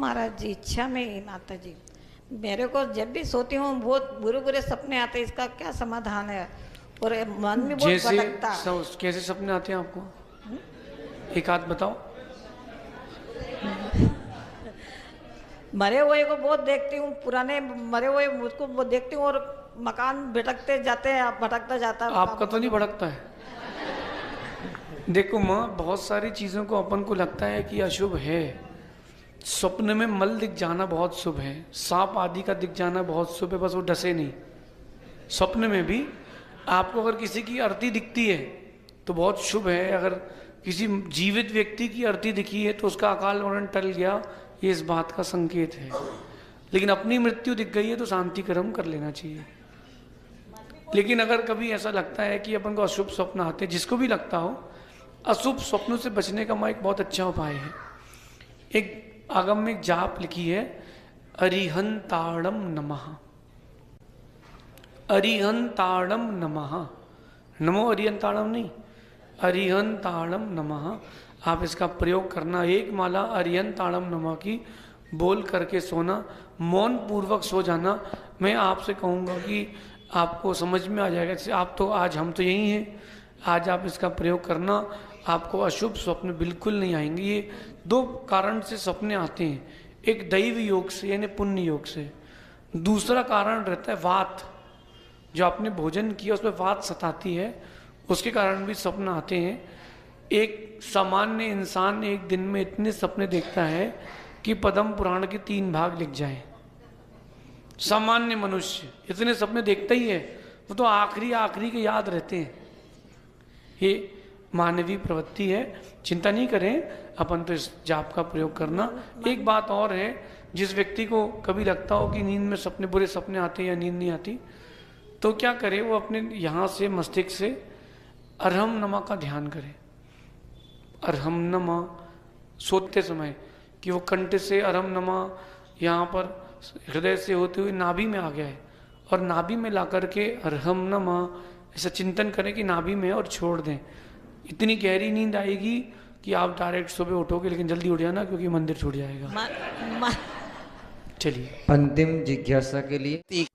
महाराज जी, इच्छा में ही माता जी। मेरे को जब भी सोती हूँ बहुत बुरे बुरे सपने आते हैं, इसका क्या समाधान है? और मन में बहुत भटकता है। कैसे सपने आते हैं आपको? एक आध बताओ। मरे हुए को बहुत देखती हूँ, पुराने मरे हुए मुझको बहुत देखती हूँ, और मकान भटकते जाते हैं, भटकता जाता है। आपका तो नहीं भटकता है? देखो माँ, बहुत सारी चीज़ों को अपन को लगता है कि अशुभ है। स्वप्न में मल दिख जाना बहुत शुभ है, सांप आदि का दिख जाना बहुत शुभ है, बस वो डसे नहीं। स्वप्न में भी आपको अगर किसी की अर्थी दिखती है तो बहुत शुभ है। अगर किसी जीवित व्यक्ति की अर्थी दिखी है तो उसका अकाल मरण टल गया, ये इस बात का संकेत है। लेकिन अपनी मृत्यु दिख गई है तो शांति कर्म कर लेना चाहिए। लेकिन अगर कभी ऐसा लगता है कि अपन को अशुभ स्वप्न आते हैं, जिसको भी लगता हो, अशुभ स्वप्नों से बचने का एक बहुत अच्छा उपाय है। एक आगम में एक जाप लिखी है, अरिहंताणम नमः। अरिहंताणम नमः, नमो अरिहंताणम नहीं, अरिहंताणम नमः। आप इसका प्रयोग करना। एक माला अरिहंताणम नमः की बोल करके सोना, मौन पूर्वक सो जाना। मैं आपसे कहूँगा कि आपको समझ में आ जाएगा। जैसे आप तो आज, हम तो यही हैं, आज आप इसका प्रयोग करना, आपको अशुभ स्वप्न बिल्कुल नहीं आएंगे। ये दो कारण से सपने आते हैं, एक दैव योग से यानी पुण्य योग से, दूसरा कारण रहता है वात। जो आपने भोजन किया उसमें वात सताती है, उसके कारण भी सपन आते हैं। एक सामान्य इंसान एक दिन में इतने सपने देखता है कि पद्म पुराण के 3 भाग लिख जाए। सामान्य मनुष्य इतने सपने देखता ही है, वो तो आखिरी के याद रहते हैं। ये मानवीय प्रवृत्ति है, चिंता नहीं करें, अपन तो इस जाप का प्रयोग करना। एक बात और है, जिस व्यक्ति को कभी लगता हो कि नींद में सपने, बुरे सपने आते हैं या नींद नहीं आती, तो क्या करे, वो अपने यहाँ से मस्तिष्क से अरहम नमा का ध्यान करे। अरहम नमा सोते समय कि वो कंठ से अरहम नमा यहाँ पर हृदय से होते हुए नाभि में आ गया है, और नाभि में ला करके अरहम नमा ऐसा चिंतन करें कि नाभि में, और छोड़ दें। इतनी गहरी नींद आएगी कि आप डायरेक्ट सुबह उठोगे, लेकिन जल्दी उठ जाना क्योंकि मंदिर छूट जाएगा। चलिए अंतिम जिज्ञासा के लिए